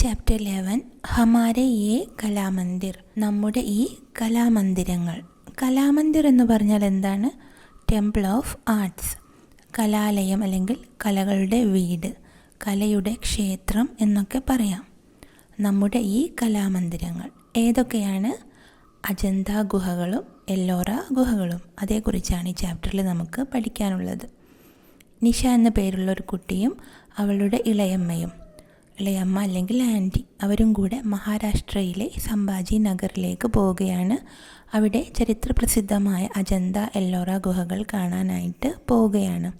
Chapter 11 ഹമാരെ യേ കലാമന്ദിർ, നമ്മുടെ ഈ കലാമന്ദിരങ്ങൾ. കലാമന്ദിർ എന്ന് പറഞ്ഞാൽ എന്താണ്? ടെമ്പിൾ ഓഫ് ആർട്സ്, കലാലയം അല്ലെങ്കിൽ കലകളുടെ വീട്, കലയുടെ ക്ഷേത്രം എന്നൊക്കെ പറയാം. നമ്മുടെ ഈ കലാമന്ദിരങ്ങൾ ഏതൊക്കെയാണ്? അജന്ത ഗുഹകളും എല്ലോറ ഗുഹകളും. അതേക്കുറിച്ചാണ് ഈ ചാപ്റ്ററിൽ നമുക്ക് പഠിക്കാനുള്ളത്. നിഷ എന്ന പേരുള്ള ഒരു കുട്ടിയും അവളുടെ ഇളയമ്മ അല്ലെങ്കിൽ ആൻറ്റി, അവരും കൂടെ മഹാരാഷ്ട്രയിലെ സംഭാജി നഗറിലേക്ക് പോവുകയാണ്. അവിടെ ചരിത്രപ്രസിദ്ധമായ അജന്ത എല്ലോറ ഗുഹകൾ കാണാനായിട്ട് പോവുകയാണ്.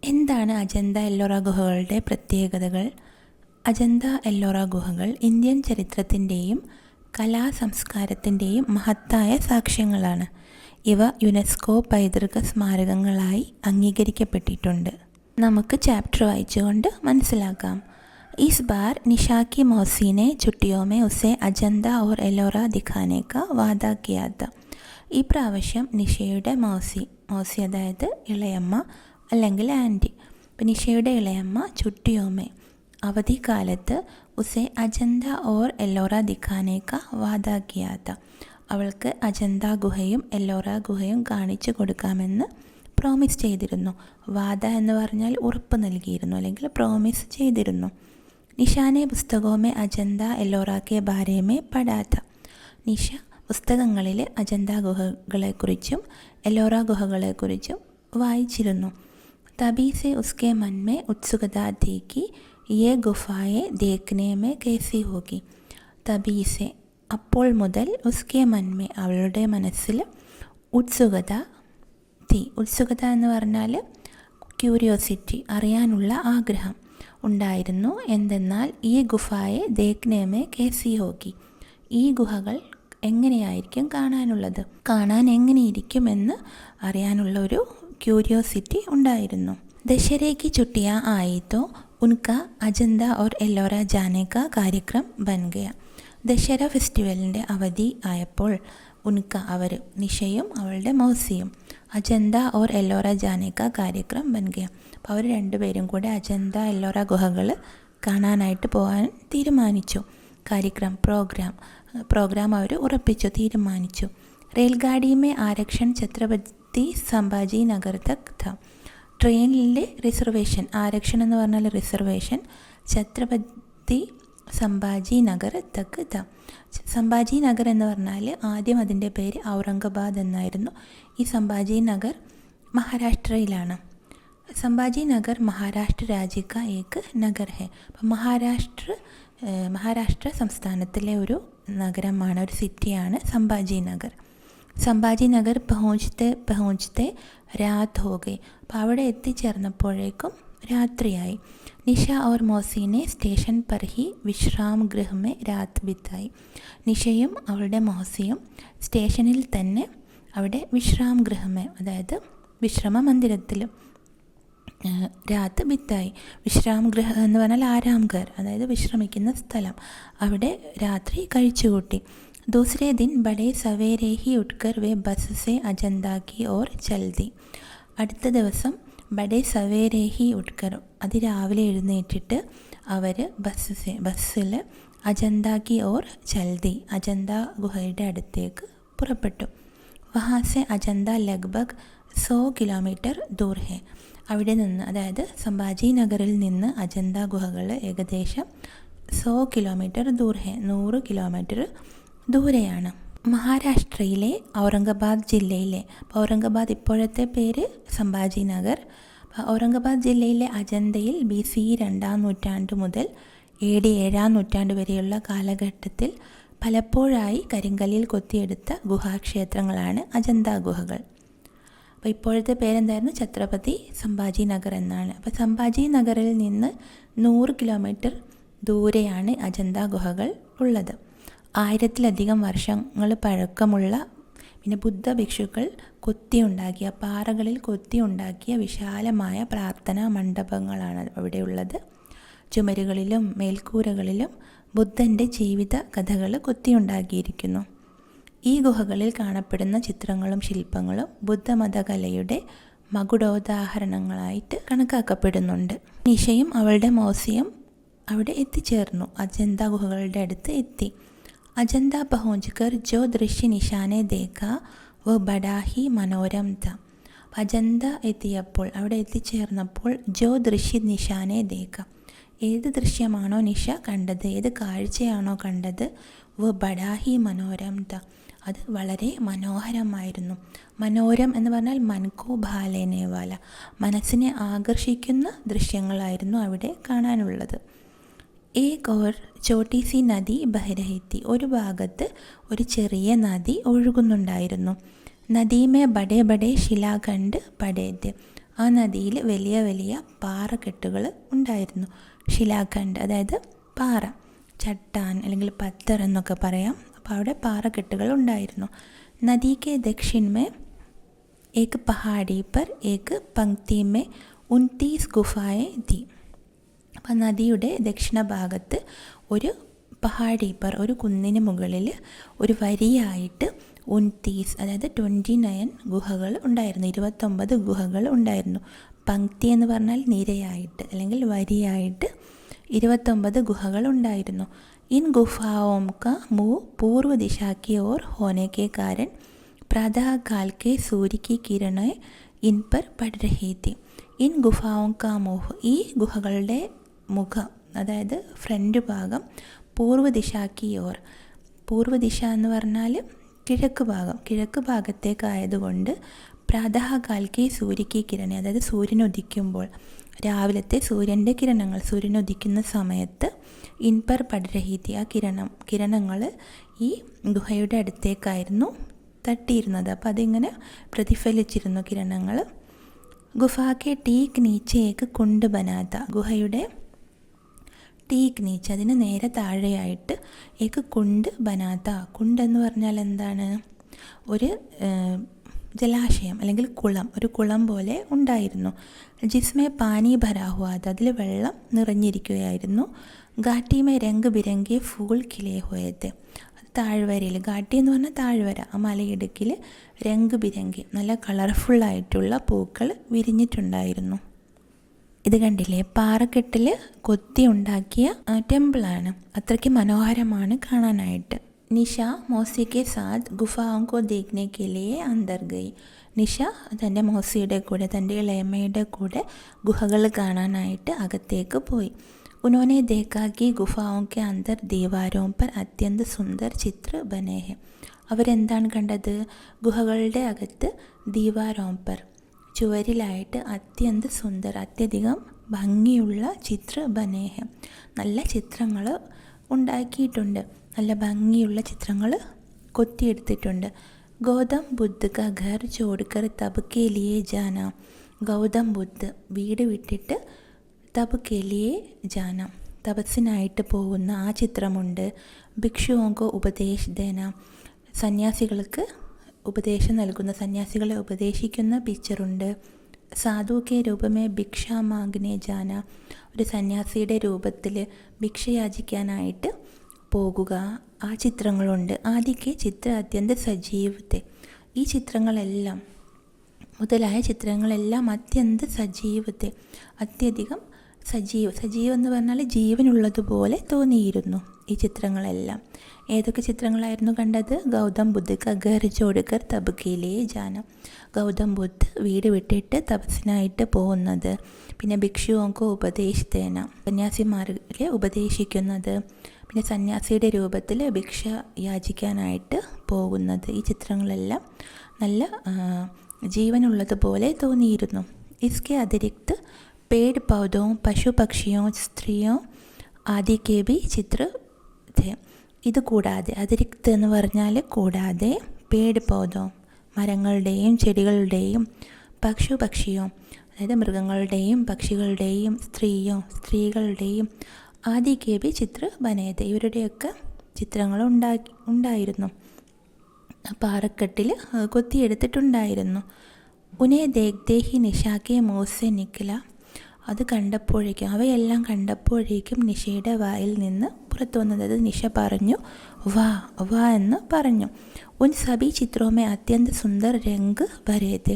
എന്താണ് അജന്ത എല്ലോറ ഗുഹകളുടെ പ്രത്യേകതകൾ? അജന്ത എല്ലോറ ഗുഹകൾ ഇന്ത്യൻ ചരിത്രത്തിൻ്റെയും കലാസംസ്കാരത്തിൻ്റെയും മഹത്തായ സാക്ഷ്യങ്ങളാണ്. ഇവ യുനെസ്കോ പൈതൃക സ്മാരകങ്ങളായി അംഗീകരിക്കപ്പെട്ടിട്ടുണ്ട്. നമുക്ക് ചാപ്റ്റർ വായിച്ചുകൊണ്ട് മനസ്സിലാക്കാം. इस बार निशा की मौसी ने छुट्टियों में उसे अजंता और एलोरा दिखाने का वादा किया था. ഈ പ്രാവശ്യം നിഷയുടെ മൗസി അതായത് ഇളയമ്മ അല്ലെങ്കിൽ ആൻറ്റി. അപ്പം നിഷയുടെ ഇളയമ്മ ചുട്ടിയോമേ അവധിക്കാലത്ത് ഉസെ അജന്ത ഓർ എല്ലോറ ദിഖാനെ കാ വാദ കിയാ था. അവൾക്ക് അജന്ത ഗുഹയും എല്ലോറ ഗുഹയും കാണിച്ചു കൊടുക്കാമെന്ന് പ്രോമിസ് ചെയ്തിരുന്നു. വാദ എന്ന് പറഞ്ഞാൽ ഉറപ്പ് നൽകിയിരുന്നു അല്ലെങ്കിൽ പ്രോമിസ് ചെയ്തിരുന്നു. നിഷാനെ പുസ്തകമേ അജന്ത എല്ലോറ കെ ബാരേമേ പഠാത്ത. നിഷ പുസ്തകങ്ങളിൽ അജന്ത ഗുഹകളെക്കുറിച്ചും എല്ലോറ ഗുഹകളെക്കുറിച്ചും വായിച്ചിരുന്നു. തബി സെ ഉസ്കെ മൻമേ ഉത്സുകത ഥി കി യേ ഗുഫായെ ദേഖ്നെ മേ കേസി ഹോഗി. തബി സെ അപ്പോൾ മുതൽ, ഉസ്കെ മൻമേ അവളുടെ മനസ്സിൽ, ഉത്സുകത ഥി, ഉത്സുകത എന്ന് പറഞ്ഞാൽ ക്യൂരിയോസിറ്റി, അറിയാനുള്ള ആഗ്രഹം ഉണ്ടായിരുന്നു. എന്തെന്നാൽ ഈ ഗുഫായെ ദേഖ്നേമേ കേസി ഹോഗി, ഈ ഗുഹകൾ എങ്ങനെയായിരിക്കും കാണാൻ എങ്ങനെയിരിക്കുമെന്ന് അറിയാനുള്ള ഒരു ക്യൂരിയോസിറ്റി ഉണ്ടായിരുന്നു. ദശരയ്ക്ക് ചുട്ടിയ ആയിത്തോ ഉൻക അജന്ത ഓർ എല്ലോറ ജാനെ കാ കാര്യക്രം ബൻ ഗയ. ദശര ഫെസ്റ്റിവലിൻ്റെ അവധി ആയപ്പോൾ ഉൻക അവർ, നിഷയും അവളുടെ മൗസിയും, അജന്ത ഓർ എല്ലോറ ജാനെ കാ കാര്യക്രം ബൻ ഗയ. അപ്പോൾ അവർ രണ്ടുപേരും കൂടെ അജന്ത എല്ലോറ ഗുഹകൾ കാണാനായിട്ട് പോകാൻ തീരുമാനിച്ചു. കാര്യക്രം പ്രോഗ്രാം അവർ ഉറപ്പിച്ചു, തീരുമാനിച്ചു. റെയിൽഗാഡിമേ ആരക്ഷൺ ഛത്രപതി സംഭാജി നഗർ തക് ഥ. ട്രെയിനിലെ റിസർവേഷൻ, ആരക്ഷൺ എന്ന് പറഞ്ഞാൽ റിസർവേഷൻ, ഛത്രപതി സംഭാജി നഗർ തക് ഥ. സംഭാജി നഗർ എന്ന് പറഞ്ഞാൽ ആദ്യം അതിൻ്റെ പേര് ഔറംഗാബാദ് എന്നായിരുന്നു. ഈ സംഭാജി നഗർ മഹാരാഷ്ട്രയിലാണ്. സംഭാജി നഗർ മഹാരാഷ്ട്ര രാജ്യ കാ ഏക് നഗർ ഹെ. അപ്പം മഹാരാഷ്ട്ര സംസ്ഥാനത്തിലെ ഒരു നഗരമാണ്, ഒരു സിറ്റിയാണ് സംഭാജി നഗർ. സംഭാജി നഗർ പहुँचते രാത് ഹോ ഗയി. അപ്പോൾ അവിടെ എത്തിച്ചേർന്നപ്പോഴേക്കും രാത്രിയായി. നിഷ ഓർ മൗസിനെ സ്റ്റേഷൻ പർ ഹി വിശ്രാം ഗൃഹ മേ രാത് ബിതായി. നിഷയും അവളുടെ മൗസിയും സ്റ്റേഷനിൽ തന്നെ അവിടെ വിശ്രാം ഗൃഹമേ, അതായത് വിശ്രമ മന്ദിരത്തിൽ രാത് ബിത്തായി. വിശ്രാം ഗൃഹ എന്ന് പറഞ്ഞാൽ ആരാംഘർ, അതായത് വിശ്രമിക്കുന്ന സ്ഥലം, അവിടെ രാത്രി കഴിച്ചുകൂട്ടി. ദൂസരേ ദിൻ ബഡേ സവേരേ ഹി ഉട്കർ വേ ബസ് സെ അജന്ത കി ഓർ ചൽദി. അടുത്ത ദിവസം ബഡേ സവേരേ ഹി ഉട്കർ, അതിരാവിലെ എഴുന്നേറ്റിട്ട് അവർ ബസ്സിൽ അജന്ത കി ഓർ ചൽദി, അജന്ത ഗുഹയുടെ അടുത്തേക്ക് പുറപ്പെട്ടു. വഹാ സെ അജന്ത ലഗ്ഭഗ് 100 കിലോമീറ്റർ ദൂർ ഹെ. അവിടെ നിന്ന്, അതായത് സംഭാജി നഗറിൽ നിന്ന് അജന്ത ഗുഹകൾ ഏകദേശം 100 കിലോമീറ്റർ ദൂർ ഹെ, 100 കിലോമീറ്റർ ദൂരെയാണ്. മഹാരാഷ്ട്രയിലെ ഔറംഗാബാദ് ജില്ലയിലെ, ഔറംഗാബാദ് ഇപ്പോഴത്തെ പേര് സംഭാജി നഗർ. ഔറംഗാബാദ് ജില്ലയിലെ അജന്തയിൽ BC 2-ാം നൂറ്റാണ്ട് മുതൽ AD 7-ാം നൂറ്റാണ്ട് വരെയുള്ള കാലഘട്ടത്തിൽ പലപ്പോഴായി കരിങ്കല്ലിൽ കൊത്തിയെടുത്ത ഗുഹാക്ഷേത്രങ്ങളാണ് അജന്ത ഗുഹകൾ. അപ്പോൾ ഇപ്പോഴത്തെ പേരെന്തായിരുന്നു? ഛത്രപതി സംഭാജി നഗർ എന്നാണ്. അപ്പോൾ സംഭാജി നഗറിൽ നിന്ന് 100 കിലോമീറ്റർ ദൂരെയാണ് അജന്ത ഗുഹകൾ ഉള്ളത്. 1000-ലധികം വർഷങ്ങൾ പഴക്കമുള്ള, പിന്നെ ബുദ്ധ ഭിക്ഷുക്കൾ പാറകളിൽ കൊത്തിയുണ്ടാക്കിയ വിശാലമായ പ്രാർത്ഥനാ മണ്ഡപങ്ങളാണ് അവിടെയുള്ളത്. ചുമരുകളിലും മേൽക്കൂരകളിലും ബുദ്ധൻ്റെ ജീവിത കഥകൾ കൊത്തിയുണ്ടാക്കിയിരിക്കുന്നു. ഈ ഗുഹകളിൽ കാണപ്പെടുന്ന ചിത്രങ്ങളും ശില്പങ്ങളും ബുദ്ധമതകലയുടെ മകുടോദാഹരണങ്ങളായിട്ട് കണക്കാക്കപ്പെടുന്നുണ്ട്. നിഷയും അവളുടെ മൗസിയും അവിടെ എത്തിച്ചേർന്നു. അജന്ത ഗുഹകളുടെ അടുത്ത് എത്തി. അജന്ത പഹോഞ്ച് കർ ജോ ദൃശ്യ നിശാനെ ദേഖ വ ബഡാഹി മനോരം ത. അജന്ത എത്തിയപ്പോൾ, അവിടെ എത്തിച്ചേർന്നപ്പോൾ ജോ ദൃശ്യ നിശാനെ ദേഖ, ഏത് ദൃശ്യമാണോ നിഷ കണ്ടത്, ഏത് കാഴ്ചയാണോ കണ്ടത്, വ ബഡാഹി മനോരം ത, അത് വളരെ മനോഹരമായിരുന്നു. മനോരം എന്ന് പറഞ്ഞാൽ മൻകോ ഭാലേനേവാല, മനസ്സിനെ ആകർഷിക്കുന്ന ദൃശ്യങ്ങളായിരുന്നു അവിടെ കാണാനുള്ളത്. ഏക് ഓർ ചോട്ടി സി നദി ബഹരഹിത്തി, ഒരു ഭാഗത്ത് ഒരു ചെറിയ നദി ഒഴുകുന്നുണ്ടായിരുന്നു. നദിമേ ബഡേ ബഡേ ശിലാഖണ്ഡ് പടേത്, ആ നദിയിൽ വലിയ വലിയ പാറക്കെട്ടുകൾ ഉണ്ടായിരുന്നു. ശിലാഖണ്ഡ് അതായത് പാറ, ചട്ടാൻ അല്ലെങ്കിൽ പത്തർ എന്നൊക്കെ പറയാം. അപ്പോൾ അവിടെ പാറക്കെട്ടുകൾ ഉണ്ടായിരുന്നു. നദിക്ക് ദക്ഷിണമേ ഏക് പഹാടി പർ ഏക് പങ്ക്തി മേ 29 ഗുഫായെ തി. അപ്പം നദിയുടെ ദക്ഷിണ ഭാഗത്ത് ഒരു പഹാടി പർ, ഒരു കുന്നിന് മുകളിൽ ഒരു വരിയായിട്ട് 29 അതായത് 29 ഗുഹകൾ ഉണ്ടായിരുന്നു. 29 ഗുഹകൾ ഉണ്ടായിരുന്നു. പങ്ക്തി എന്ന് പറഞ്ഞാൽ നിരയായിട്ട് അല്ലെങ്കിൽ വരിയായിട്ട് 29 ഗുഹകൾ ഉണ്ടായിരുന്നു. ഇൻ ഗുഫാओं का मुँह पूर्व दिशा की ओर होने के कारण प्रातः काल के सूर्य की किरणें इन पर पड़ रही थी. ഇൻ ഗുഫാओं का मुँह, ഈ ഗുഹകളുടെ മുഖം അതായത് ഫ്രണ്ട് ഭാഗം, പൂർവ്വ ദിശാക്കി ഓർ, പൂർവ്വ ദിശ എന്ന് പറഞ്ഞാൽ കിഴക്ക് ഭാഗം, കിഴക്ക് ഭാഗത്തേക്കായതുകൊണ്ട് പ്രാതഃകാൽക്ക് സൂര്യക്ക് കിരണ, അതായത് സൂര്യൻ ഉദിക്കുമ്പോൾ, രാവിലത്തെ സൂര്യൻ്റെ കിരണങ്ങൾ, സൂര്യൻ ഉദിക്കുന്ന സമയത്ത് ഇൻപർ പടരഹീതി, ആ കിരണങ്ങൾ ഈ ഗുഹയുടെ അടുത്തേക്കായിരുന്നു തട്ടിയിരുന്നത്. അപ്പോൾ അതിങ്ങനെ പ്രതിഫലിച്ചിരുന്നു കിരണങ്ങൾ. ഗുഫാക്കെ ടീക്ക് നീച്ചേക്ക് കുണ്ട് ബനാത്ത, ഗുഹയുടെ ടീക്ക് നീച്ച് അതിന് നേരെ താഴെയായിട്ട് ഏക്ക് കുണ്ട് ബനാത്ത, കുണ്ട് എന്ന് പറഞ്ഞാൽ എന്താണ്, ഒരു ജലാശയം അല്ലെങ്കിൽ കുളം, ഒരു കുളം പോലെ ഉണ്ടായിരുന്നു. ജിസ്മേ പാനി ഭരാഹുവാദ, അതിൽ വെള്ളം നിറഞ്ഞിരിക്കുകയായിരുന്നു. ഘാട്ടിമേ രംഗ് ബിരംഗെ ഫൂൾ കിലേ ഹോയത്തെ, താഴ്വരയിൽ, ഘാട്ടി എന്ന് പറഞ്ഞാൽ താഴ്വര, ആ മലയിടുക്കിൽ രംഗ് ബിരംഗി, നല്ല കളർഫുള്ളായിട്ടുള്ള പൂക്കൾ വിരിഞ്ഞിട്ടുണ്ടായിരുന്നു. ഇത് കണ്ടില്ലേ, പാറക്കെട്ടിൽ കൊത്തി ഉണ്ടാക്കിയ ടെമ്പിളാണ്. അത്രയ്ക്ക് മനോഹരമാണ് കാണാനായിട്ട്. നിഷ മോസി കെ സാത്ത് ഗുഫാओं को देखने के लिए अंदर गई. നിഷ തൻ്റെ മോസിയുടെ കൂടെ, തൻ്റെ ഇളയമ്മയുടെ കൂടെ ഗുഹകൾ കാണാനായിട്ട് അകത്തേക്ക് പോയി. ഉन्होंने देखा कि गुफाओं के अंदर दीवारों पर अत्यंत सुंदर चित्र बने हैं. അവരെന്താണ് കണ്ടത്, ഗുഹകളുടെ അകത്ത് ദീവാരോം പർ, ചുവരിലായിട്ട് അത്യന്ത സുന്ദർ, അത്യധികം ഭംഗിയുള്ള ചിത്ര ബനേഹ, നല്ല ചിത്രങ്ങൾ ഉണ്ടാക്കിയിട്ടുണ്ട്, നല്ല ഭംഗിയുള്ള ചിത്രങ്ങൾ കൊത്തിയെടുത്തിട്ടുണ്ട്. ഗൗതം ബുദ്ധ കാ ഘർ ചോഡ്കർ തബ് കെ ലിയേ ജാന, ഗൗതം ബുദ്ധ് വീട് വിട്ടിട്ട് തബ് കെ ലിയേ ജാന, തപസ്സിനായിട്ട് പോകുന്ന ആ ചിത്രമുണ്ട്. ഭിക്ഷുവോങ്കോ ഉപദേശ് ദേന, സന്യാസികൾക്ക് ഉപദേശം നൽകുന്ന, സന്യാസികളെ ഉപദേശിക്കുന്ന പിക്ചറുണ്ട്. സാധു കെ രൂപമേ ഭിക്ഷ മാഗ്നെ ജാന, ഒരു സന്യാസിയുടെ രൂപത്തിൽ ഭിക്ഷ യാചിക്കാനായിട്ട് പോകുക, ആ ചിത്രങ്ങളുണ്ട്. ആദ്യക്ക് ചിത്ര അത്യന്ത സജീവത്തെ, ഈ ചിത്രങ്ങളെല്ലാം, മുതലായ ചിത്രങ്ങളെല്ലാം അത്യന്ത സജീവത്തെ, അത്യധികം സജീവം എന്ന് പറഞ്ഞാൽ ജീവനുള്ളതുപോലെ തോന്നിയിരുന്നു ഈ ചിത്രങ്ങളെല്ലാം. ഏതൊക്കെ ചിത്രങ്ങളായിരുന്നു കണ്ടത്? ഗൗതം ബുദ്ധ ക ഘർ ചോഡ്കർ തബ് കെ ലിയേ ജാന, ഗൗതം ബുദ്ധ് വീട് വിട്ടിട്ട് തപസ്സിനായിട്ട് പോകുന്നത്. പിന്നെ ഭിക്ഷുവോങ്കോ ഉപദേശ് ദേന, സന്യാസിമാരെ ഉപദേശിക്കുന്നത്. പിന്നെ സന്യാസിയുടെ രൂപത്തിൽ ഭിക്ഷ യാചിക്കാനായിട്ട് പോകുന്നത്. ഈ ചിത്രങ്ങളെല്ലാം നല്ല ജീവനുള്ളതുപോലെ തോന്നിയിരുന്നു. ഇസ്കെ അതിരിക്ത് പേട് പൗധോ പശു പക്ഷിയോ സ്ത്രീയോ ആദി കെ ബി ചിത്ര थे. ഇത് കൂടാതെ, അതിരിക്ത് എന്ന് പറഞ്ഞാൽ കൂടാതെ, പേട് പൗധോ മരങ്ങളുടെയും ചെടികളുടെയും, പക്ഷിയോ അതായത് മൃഗങ്ങളുടെയും പക്ഷികളുടെയും, സ്ത്രീകളുടെയും, ആദി കെ ബി ചിത്ര ബനേത്, ഇവരുടെയൊക്കെ ചിത്രങ്ങൾ ഉണ്ടായിരുന്നു, പാറക്കെട്ടിൽ കൊത്തിയെടുത്തിട്ടുണ്ടായിരുന്നു. ഉനേ ദേഖ്തേ ഹി നിഷാക്കെ മൂസെ നിക്കല, അത് കണ്ടപ്പോഴേക്കും, അവയെല്ലാം കണ്ടപ്പോഴേക്കും നിഷയുടെ വായിൽ നിന്ന് പുറത്തു വന്നത്, നിഷ പറഞ്ഞു വാ വാ എന്ന് പറഞ്ഞു. ഉൻ സബി ചിത്രമേ അത്യന്ത സുന്ദർ രംഗ് വരേത്,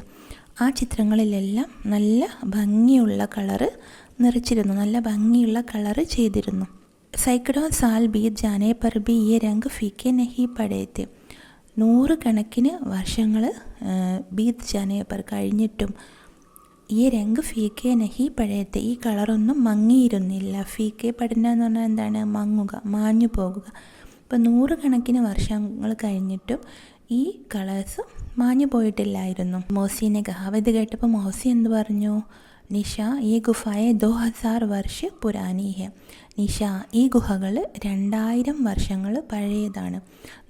ആ ചിത്രങ്ങളിലെല്ലാം നല്ല ഭംഗിയുള്ള കളറ് നിറച്ചിരുന്നു, നല്ല ഭംഗിയുള്ള കളറ് ചെയ്തിരുന്നു. സൈക്കഡോ സാൽ ബീത് ജാനെ പർ ബി യേ രംഗ് ഫീക്കെ നഹി പടേത്തെ. 100 കണക്കിന് വർഷങ്ങൾ ബീത് ജാനെ പർ കഴിഞ്ഞിട്ടും ഈ രംഗ് ഫീക്കെ നഹി പഴയത്തെ, ഈ കളറൊന്നും മങ്ങിയിരുന്നില്ല. ഫീക്കെ പഠന എന്ന് പറഞ്ഞാൽ എന്താണ്? മങ്ങുക, മാഞ്ഞു പോകുക. അപ്പോൾ 100 കണക്കിന് വർഷങ്ങൾ കഴിഞ്ഞിട്ടും ഈ കളേഴ്സ് മാഞ്ഞു പോയിട്ടില്ലായിരുന്നു. മോസിനെ കഹാവ്. ഇത് കേട്ടപ്പോൾ മോസി എന്ത് പറഞ്ഞു? നിഷ ഈ ഗുഫയെ 2000 വർഷ പുരാനി ഹെ. നിഷ, ഈ ഗുഹകൾ 2000 വർഷങ്ങൾ പഴയതാണ്.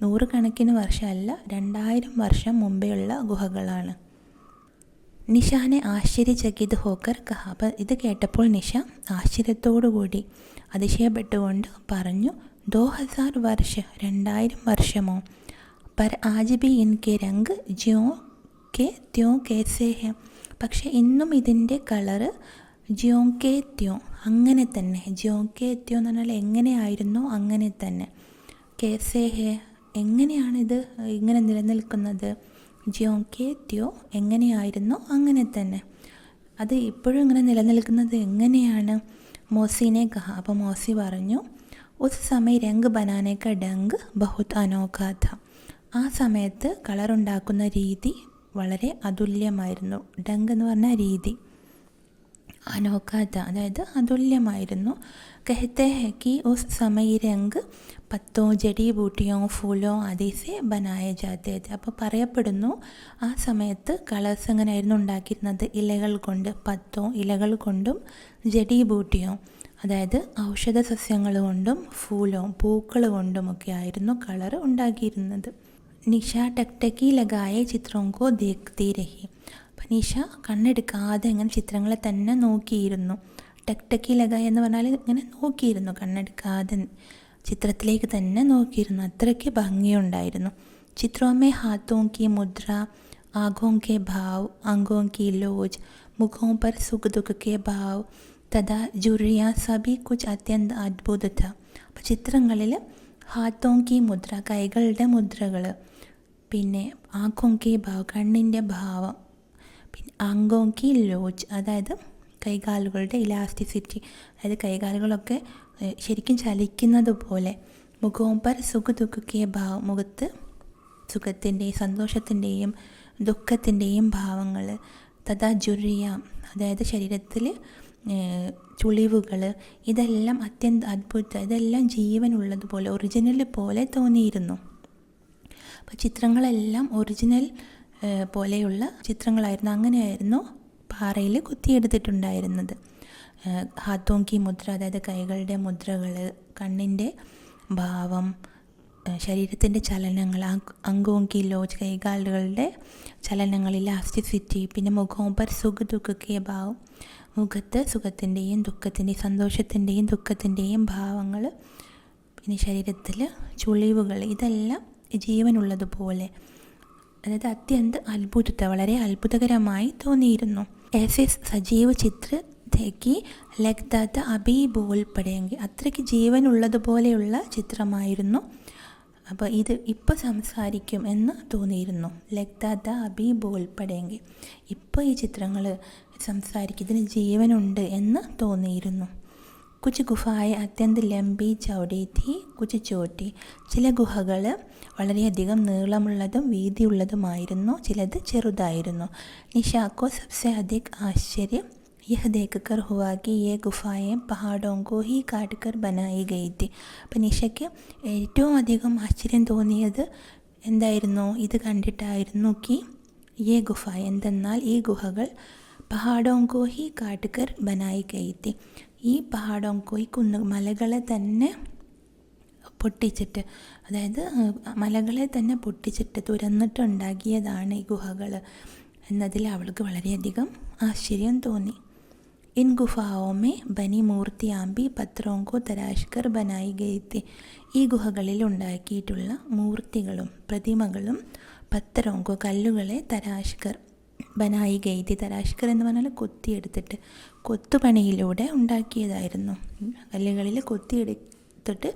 100 കണക്കിന് വർഷമല്ല, 2000 വർഷം മുമ്പെയുള്ള ഗുഹകളാണ്. നിഷാനെ ആശ്ചര്യചകിത് ഹോക്കർ കഹ. അപ്പം ഇത് കേട്ടപ്പോൾ നിഷ ആശ്ചര്യത്തോടു കൂടി, അതിശയപ്പെട്ടുകൊണ്ട് പറഞ്ഞു, 2000 വർഷ, 2000 വർഷമോ? പർ ആജ് ബി ഇൻകെ രംഗ് ജ്യോ കെ ത്യോ കേസേ ഹെ. പക്ഷെ ഇന്നും ഇതിൻ്റെ കളറ് ജ്യോ കെ ത്യോ, അങ്ങനെ തന്നെ. ജ്യോ കെ ത്യോ എന്ന് പറഞ്ഞാൽ എങ്ങനെയായിരുന്നോ അങ്ങനെ തന്നെ. കേസേ ഹെ, എങ്ങനെയാണിത് ഇങ്ങനെ നിലനിൽക്കുന്നത്? ജ്യോ കെ ത്യോ, എങ്ങനെയായിരുന്നോ അങ്ങനെ തന്നെ. അത് ഇപ്പോഴും ഇങ്ങനെ നിലനിൽക്കുന്നത് എങ്ങനെയാണ്? മോസിനെ കഹ. അപ്പോൾ മോസി പറഞ്ഞു, ഉസ് സമയ രംഗ് ബനാനേക്ക ഡങ്ക് ബഹുത് അനോഖാ ഥ. ആ സമയത്ത് കളറുണ്ടാക്കുന്ന രീതി വളരെ അതുല്യമായിരുന്നു. ഡങ്ക് എന്ന് പറഞ്ഞാൽ രീതി, അനോഖാത അതായത് അതുല്യമായിരുന്നു. കഹത്തെ ഹെ കി ഉസ് സമയ രംഗ് പത്തോ ജഡി ബൂട്ടിയോ ഫൂലോ ആദിസെ ബനായ ജാത്തെ. അപ്പോൾ പറയപ്പെടുന്നു ആ സമയത്ത് കളേഴ്സ് എങ്ങനെയായിരുന്നു ഉണ്ടാക്കിയിരുന്നത്? ഇലകൾ കൊണ്ട്, പത്തോ ഇലകൾ കൊണ്ടും, ജഡി ബൂട്ടിയോ അതായത് ഔഷധ സസ്യങ്ങൾ കൊണ്ടും, ഫൂലോ പൂക്കൾ കൊണ്ടുമൊക്കെ ആയിരുന്നു കളർ ഉണ്ടാക്കിയിരുന്നത്. നിഷ ടക്ടക്കി ലഗായ ചിത്രങ്ങൾക്കോ ദേഖ്തി രഹി. അപ്പം നിഷ കണ്ണെടുക്കാതെ ഇങ്ങനെ ചിത്രങ്ങളെ തന്നെ നോക്കിയിരുന്നു. ടക്ടക്കി ലഗായ എന്ന് പറഞ്ഞാൽ ഇങ്ങനെ നോക്കിയിരുന്നു, കണ്ണെടുക്കാതെ ചിത്രത്തിലേക്ക് തന്നെ നോക്കിയിരുന്നു. അത്രയ്ക്ക് ഭംഗിയുണ്ടായിരുന്നു. ചിത്രമേ ഹാത്തോं की मुद्रा, आँखों के भाव, अंगों की लोज, मुखों पर सुख दुख के भाव तथा जुर्रियाँ सभी कुछ अत्यंत अद्भुत था. അപ്പോൾ ചിത്രങ്ങളിൽ ഹാത്തോं की മുദ്ര, കൈകളുടെ മുദ്രകൾ, പിന്നെ ആँखों की ഭാവ്, കണ്ണിൻ്റെ ഭാവം, പിന്നെ अंगों की ലോജ് അതായത് കൈകാലുകളുടെ ഇലാസ്റ്റിസിറ്റി, അതായത് കൈകാലുകളൊക്കെ ശരിക്കും ചലിക്കുന്നത് പോലെ. മുഖവും പർ സുഖ ദുഃഖക്കെ ഭാവം, മുഖത്ത് സുഖത്തിൻ്റെയും സന്തോഷത്തിൻ്റെയും ദുഃഖത്തിൻ്റെയും ഭാവങ്ങൾ. തഥാ ജുറിയ അതായത് ശരീരത്തിൽ ചുളിവുകൾ, ഇതെല്ലാം അത്യന്ത അത്ഭുത, ഇതെല്ലാം ജീവനുള്ളതുപോലെ ഒറിജിനൽ പോലെ തോന്നിയിരുന്നു. അപ്പോൾ ചിത്രങ്ങളെല്ലാം ഒറിജിനൽ പോലെയുള്ള ചിത്രങ്ങളായിരുന്നു. അങ്ങനെയായിരുന്നു പാറയിൽ കുത്തിയെടുത്തിട്ടുണ്ടായിരുന്നത്. ഹാത്തോं की മുദ്ര അതായത് കൈകളുടെ മുദ്രകൾ, കണ്ണിൻ്റെ ഭാവം, ശരീരത്തിൻ്റെ ചലനങ്ങൾ, അംഗോं की ലോജ് കൈകാലുകളുടെ ചലനങ്ങൾ, ഇലാസ്റ്റിസിറ്റി, പിന്നെ മുഖവും പർ സുഖ ദുഃഖക്കെ ഭാവം, മുഖത്ത് സുഖത്തിൻ്റെയും ദുഃഖത്തിൻ്റെയും സന്തോഷത്തിൻ്റെയും ദുഃഖത്തിൻ്റെയും ഭാവങ്ങൾ, പിന്നെ ശരീരത്തിൽ ചുളിവുകൾ, ഇതെല്ലാം ജീവനുള്ളതുപോലെ, അതായത് അത്യന്ത അത്ഭുതത, വളരെ അത്ഭുതകരമായി തോന്നിയിരുന്നു. ऐसे സജീവ ചിത്ര ഥേക്ക് ലഗ്താത്ത അബി ബോൽ പടയെങ്കിൽ, അത്രയ്ക്ക് ജീവനുള്ളതുപോലെയുള്ള ചിത്രമായിരുന്നു. അപ്പോൾ ഇത് ഇപ്പോൾ സംസാരിക്കും എന്ന് തോന്നിയിരുന്നു. ലഗ്താത്ത അബി ബോൽ പടയെങ്കിൽ, ഇപ്പോൾ ഈ ചിത്രങ്ങൾ സംസാരിക്കും, ഇതിന് ജീവനുണ്ട് എന്ന് തോന്നിയിരുന്നു. കുച്ച് ഗുഫായ അത്യന്ത ലംബി ചൗടി തീ കുച്ച് ചോട്ടി. ചില ഗുഹകൾ വളരെയധികം നീളമുള്ളതും വീതിയുള്ളതുമായിരുന്നു, ചിലത് ചെറുതായിരുന്നു. നിഷാക്കോ സബ്സെ അധിക് ആശ്ചര്യം യഹ് ദേഖ്കർ ഹുവാ കി യേ ഗുഫായെ പഹാഡോं को ही काट कर बनाई गई थी. അപ്പം നിഷയ്ക്ക് ഏറ്റവും അധികം ആശ്ചര്യം തോന്നിയത് എന്തായിരുന്നു? ഇത് കണ്ടിട്ടായിരുന്നു. കി യേ ഗുഫ എന്തെന്നാൽ ഈ ഗുഹകൾ പഹാഡോं को ही काट कर बनाई गई थी. ഈ പഹാഡോं को, ഈ മലകളെ തന്നെ പൊട്ടിച്ചിട്ട്, അതായത് മലകളെ തന്നെ പൊട്ടിച്ചിട്ട് തുരന്നിട്ടുണ്ടാക്കിയതാണ് ഈ ഗുഹകൾ എന്നതിൽ അവൾക്ക് വളരെയധികം ആശ്ചര്യം തോന്നി. ഇൻ ഗുഫാओं ബനി മൂർത്തിയാമ്പി പത്രോങ്കോ തരാഷ്കർ ബനായി ഗയി. ഈ ഗുഹകളിൽ ഉണ്ടാക്കിയിട്ടുള്ള മൂർത്തികളും പ്രതിമകളും പത്രോങ്കോ കല്ലുകളെ തരാഷ്കർ ബനായി ഗയി. തരാഷ്കർ എന്ന് പറഞ്ഞാൽ കൊത്തിയെടുത്തിട്ട്, കൊത്തുപണിയിലൂടെ ഉണ്ടാക്കിയതായിരുന്നു. കല്ലുകളിൽ കൊത്തിയെടുത്തിട്ട്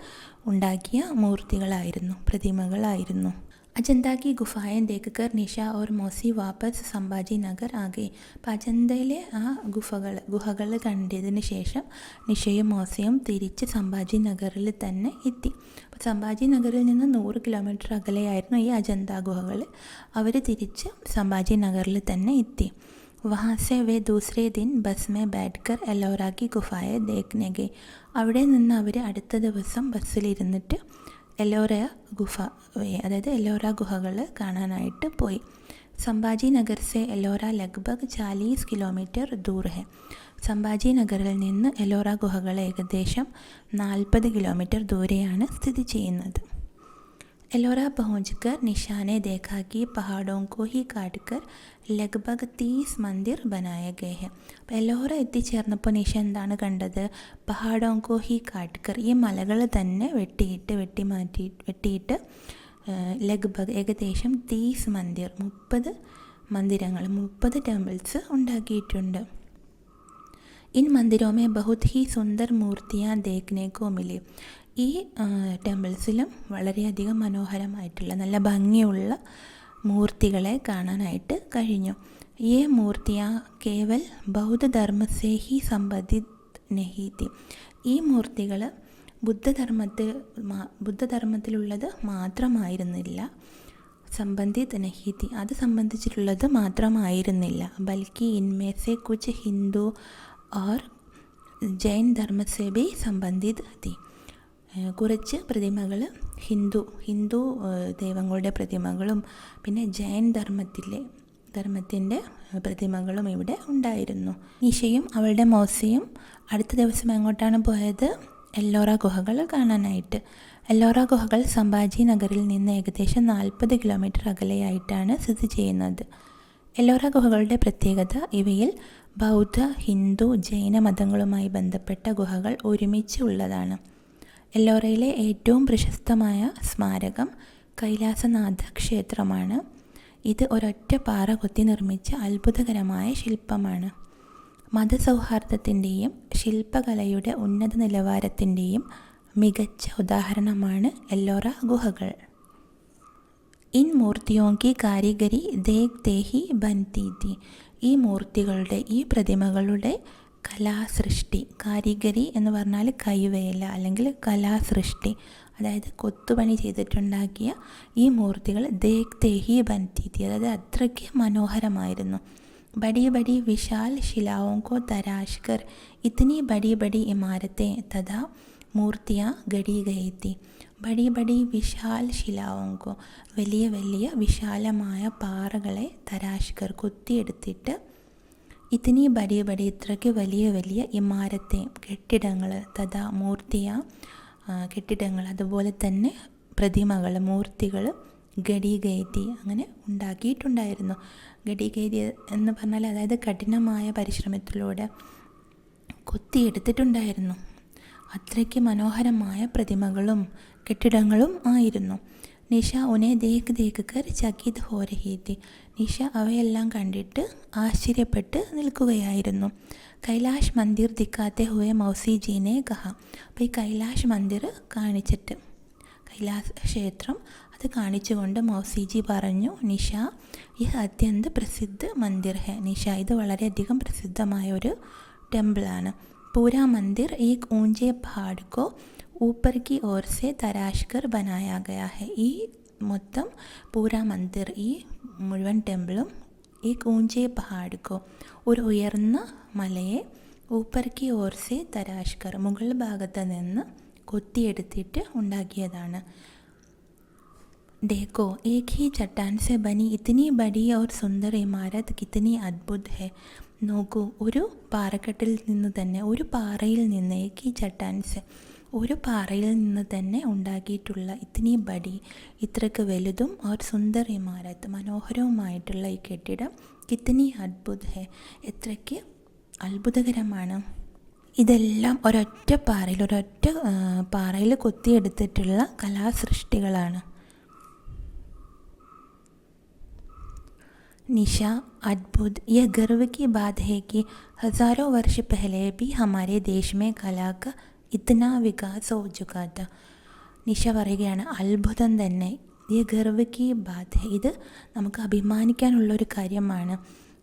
ഉണ്ടാക്കിയ മൂർത്തികളായിരുന്നു, പ്രതിമകളായിരുന്നു. അജന്ത की गुफाएं देखकर നിഷ और മൗസി വാപ്പസ് സംഭാജി നഗർ ആകെ. അപ്പം അജന്തയിലെ ആ ഗുഹകൾ കണ്ടതിന് ശേഷം നിഷയും മൗസിയും തിരിച്ച് സംഭാജി നഗറിൽ തന്നെ എത്തി. അപ്പോൾ സംഭാജി നഗറിൽ നിന്ന് 100 കിലോമീറ്റർ അകലെയായിരുന്നു ഈ അജന്ത ഗുഹകൾ. അവർ തിരിച്ച് സംഭാജി നഗറിൽ തന്നെ എത്തി. वहाँ से वे दूसरे दिन बस में बैठकर एलोरा की गुफाएं देखने गए. അവിടെ നിന്ന് അവർ അടുത്ത ദിവസം ബസ്സിലിരുന്നിട്ട് എല്ലോറ ഗുഫ, അതായത് എല്ലോറ ഗുഹകൾ കാണാനായിട്ട് പോയി. സംഭാജി നഗർ സെ എല്ലോറ ലഗ്ഭഗ് 40 കിലോമീറ്റർ ദൂർ ഹെ. സംഭാജി നഗറിൽ നിന്ന് എല്ലോറ ഗുഹകൾ ഏകദേശം 40 കിലോമീറ്റർ ദൂരെയാണ് സ്ഥിതി ചെയ്യുന്നത്. एलोरा पहुंचकर निशा ने देखा कि पहाड़ों को ही काटकर लगभग 30 मंदिर बनाए गए हैं. അപ്പോൾ എല്ലോറ എത്തിച്ചേർന്നപ്പോൾ നിഷ എന്താണ് കണ്ടത്? പഹാഡോം കോ ഹി കാട്ട്കർ, ഈ മലകൾ തന്നെ വെട്ടിയിട്ട് ലഗ്ഭഗ് ഏകദേശം 30 മന്ദിർ, 30 മന്ദിരങ്ങൾ, 30 ടെമ്പിൾസ് ഉണ്ടാക്കിയിട്ടുണ്ട്. इन मंदिरों में बहुत ही सुंदर मूर्तियाँ देखने को मिली. ഈ ടെമ്പിൾസിലും വളരെയധികം മനോഹരമായിട്ടുള്ള നല്ല ഭംഗിയുള്ള മൂർത്തികളെ കാണാനായിട്ട് കഴിഞ്ഞു. ഈ മൂർത്തിയാ കേവൽ ബൗദ്ധധർമ്മസേ ഹി സംബന്ധിത് നഹി തി. ഈ മൂർത്തികൾ ബുദ്ധധർമ്മത്തിലുള്ളത് മാത്രമായിരുന്നില്ല. സംബന്ധിത് നഹി തി, അത് സംബന്ധിച്ചിട്ടുള്ളത് മാത്രമായിരുന്നില്ല. ബൽക്കി ഇൻമേസെ കുച്ച് ഹിന്ദു और ജൈൻ ധർമ്മ സേ ഭി സംബന്ധിത് തി. കുറച്ച് പ്രതിമകൾ ഹിന്ദു ദൈവങ്ങളുടെ പ്രതിമകളും പിന്നെ ജൈൻ ധർമ്മത്തിൻ്റെ പ്രതിമകളും ഇവിടെ ഉണ്ടായിരുന്നു. നിഷയും അവളുടെ മൗസിയും അടുത്ത ദിവസം എങ്ങോട്ടാണ് പോയത്? എല്ലോറ ഗുഹകൾ കാണാനായിട്ട്. എല്ലോറ ഗുഹകൾ സംഭാജി നഗറിൽ നിന്ന് ഏകദേശം 40 കിലോമീറ്റർ അകലെയായിട്ടാണ് സ്ഥിതി ചെയ്യുന്നത്. എല്ലോറ ഗുഹകളുടെ പ്രത്യേകത ഇവയിൽ ബൗദ്ധ, ഹിന്ദു, ജൈന മതങ്ങളുമായി ബന്ധപ്പെട്ട ഗുഹകൾ ഒരുമിച്ച് ഉള്ളതാണ്. എല്ലോറയിലെ ഏറ്റവും പ്രശസ്തമായ സ്മാരകം കൈലാസനാഥ ക്ഷേത്രമാണ്. ഇത് ഒരൊറ്റ പാറ കൊത്തി നിർമ്മിച്ച അത്ഭുതകരമായ ശില്പമാണ്. മതസൗഹാർദ്ദത്തിൻ്റെയും ശില്പകലയുടെ ഉന്നത നിലവാരത്തിൻ്റെയും മികച്ച ഉദാഹരണമാണ് എല്ലോറ ഗുഹകൾ. ഇൻ മൂർത്തിയോं की कारीगरी देखते ही बनती थी. ഈ മൂർത്തികളുടെ, ഈ പ്രതിമകളുടെ കലാസൃഷ്ടി, കാരിഗരി എന്ന് പറഞ്ഞാൽ കൈവേല അല്ലെങ്കിൽ കലാസൃഷ്ടി, അതായത് കൊത്തുപണി ചെയ്തിട്ടുണ്ടാക്കിയ ഈ മൂർത്തികൾ ദേഖ്തേ ഹി ബൻതി തി, അതായത് അത്രയ്ക്ക് മനോഹരമായിരുന്നു. ബഡി ബഡി വിശാൽ ശിലാओं को तराश कर इतनी बड़ी बड़ी इमारतें तथा മൂർത്തിയാ ഗടി ഗയി തി. ബഡി ബഡി വിശാൽ ശിലാओं को, വലിയ വലിയ വിശാലമായ പാറകളെ തരാഷ്കർ കൊത്തിയെടുത്തിട്ട്, ഇത്തിനി ബഡി ബഡി ഇത്രയ്ക്ക് വലിയ വലിയ ഇമാരത്തെ കെട്ടിടങ്ങൾ, തഥാ മൂർത്തിയ കെട്ടിടങ്ങൾ, അതുപോലെ തന്നെ പ്രതിമകൾ, മൂർത്തികൾ ഗടി ഗൈതി അങ്ങനെ ഉണ്ടാക്കിയിട്ടുണ്ടായിരുന്നു. ഗടി ഗൈതി എന്ന് പറഞ്ഞാൽ അതായത് കഠിനമായ പരിശ്രമത്തിലൂടെ കൊത്തിയെടുത്തിട്ടുണ്ടായിരുന്നു. അത്രയ്ക്ക് മനോഹരമായ പ്രതിമകളും കെട്ടിടങ്ങളും ആയിരുന്നു. നിഷ ഉനെ ദേഖ് കർ ചകിത് ഹോ രഹി തി. നിഷ അവയെല്ലാം കണ്ടിട്ട് ആശ്ചര്യപ്പെട്ട് നിൽക്കുകയായിരുന്നു. കൈലാഷ് മന്ദിർ ദിക്കാത്തെ ഹുവെ മൗസി ജീനെ കഹ. അപ്പോൾ ഈ കൈലാഷ് മന്ദിർ കൈലാസ് ക്ഷേത്രം അത് കാണിച്ചുകൊണ്ട് മൗസിജി പറഞ്ഞു, നിഷ യഹ് അത്യന്ത പ്രസിദ്ധ മന്ദിർ ഹെ. നിഷ, ഇത് വളരെയധികം പ്രസിദ്ധമായ ഒരു ടെമ്പിളാണ്. पूरा मंदिर एक ऊंचे पहाड़ को ऊपर की ओर से तराश कर बनाया गया है. ഈ മൊത്തം പൂരാ മന്ദിർ, ഈ മുഴുവൻ ടെമ്പിളും एक ऊंचे पहाड़ को, ഒരു ഉയർന്ന മലയെ ഊപ്പർ കി ഓർ സെ തരാഷ് കർ, മുകൾ ഭാഗത്ത് നിന്ന് കൊത്തിയെടുത്തിട്ട് ഉണ്ടാക്കിയതാണ്. देखो एक ही चट्टान से बनी इतनी बड़ी और सुंदर इमारत कितनी अद्भुत है. നോക്കൂ, ഒരു പാറക്കെട്ടിൽ നിന്ന് തന്നെ, ഒരു പാറയിൽ നിന്ന്, ഈ ചട്ടാൻസ്, ഒരു പാറയിൽ നിന്ന് തന്നെ ഉണ്ടാക്കിയിട്ടുള്ള ഇത്തിനി ബടി, ഇത്രയ്ക്ക് വലുതും और സുന്ദർ ഇമാരത്ത്, മനോഹരവുമായിട്ടുള്ള ഈ കെട്ടിടം കിത്തനി അദ്ഭുത് ഹെ, എത്രയ്ക്ക് അത്ഭുതകരമാണ്. ഇതെല്ലാം ഒരൊറ്റ പാറയിൽ കൊത്തിയെടുത്തിട്ടുള്ള കലാസൃഷ്ടികളാണ്. निशा, अद्भुत, यह गर्व की बात है कि हज़ारों वर्ष पहले भी हमारे देश में कला का इतना विकास हो चुका था. നിഷ പറയുകയാണ്, അത്ഭുതം തന്നെ, ये गर्व की बात है. ഇത് നമുക്ക് അഭിമാനിക്കാനുള്ളൊരു കാര്യമാണ്.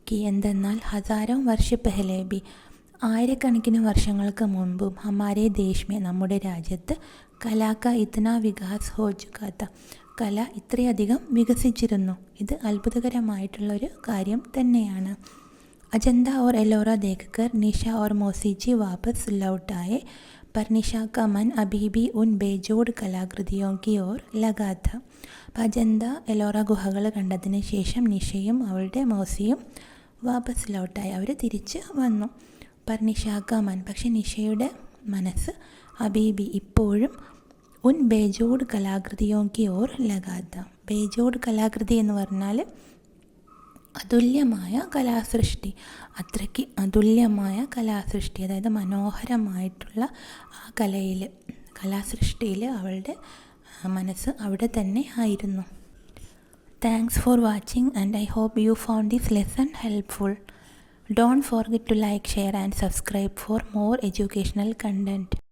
कि എന്തെന്നാൽ ഹസാരോं വർഷ പഹലെ भी ആയിരക്കണക്കിന് വർഷങ്ങൾക്ക് മുൻപും ഹമാരെ ദേശ് മേ നമ്മുടെ രാജ്യത്ത് കലാ കാ ഇത്നാ വികാസ് ഹോ ചുകാ താ. കല ഇത്രയധികം വികസിച്ചിരുന്നു. ഇത് അത്ഭുതകരമായിട്ടുള്ളൊരു കാര്യം തന്നെയാണ്. अजंता और एलोरा देखकर निशा और मोसीजी वापस लौट आए, पर निशा का मन अभी भी उन बेजोड़ कलाकृतियों की ओर लगा था. അജന്ത എലോറ ഗുഹകൾ കണ്ടതിന് ശേഷം നിഷയും അവളുടെ മോസിയും വാപസ് ലൗട്ടായി, അവർ തിരിച്ച് വന്നു. പർ നിഷാ കാ മൻ, പക്ഷെ നിഷയുടെ മനസ്സ് അബീബി ഇപ്പോഴും ഉൻ ബേജോഡ് കലാകൃതിയോ കി ഓർ ലഗാത്ത. ബേജോഡ് കലാകൃതി എന്ന് പറഞ്ഞാൽ അതുല്യമായ കലാസൃഷ്ടി, അത്രയ്ക്ക് അതുല്യമായ കലാസൃഷ്ടി, അതായത് മനോഹരമായിട്ടുള്ള ആ കലാസൃഷ്ടിയിൽ അവളുടെ മനസ്സ് അവിടെ തന്നെ ആയിരുന്നു. Thanks for watching and I hope you found this lesson helpful. Don't forget to like, share and subscribe for more educational content.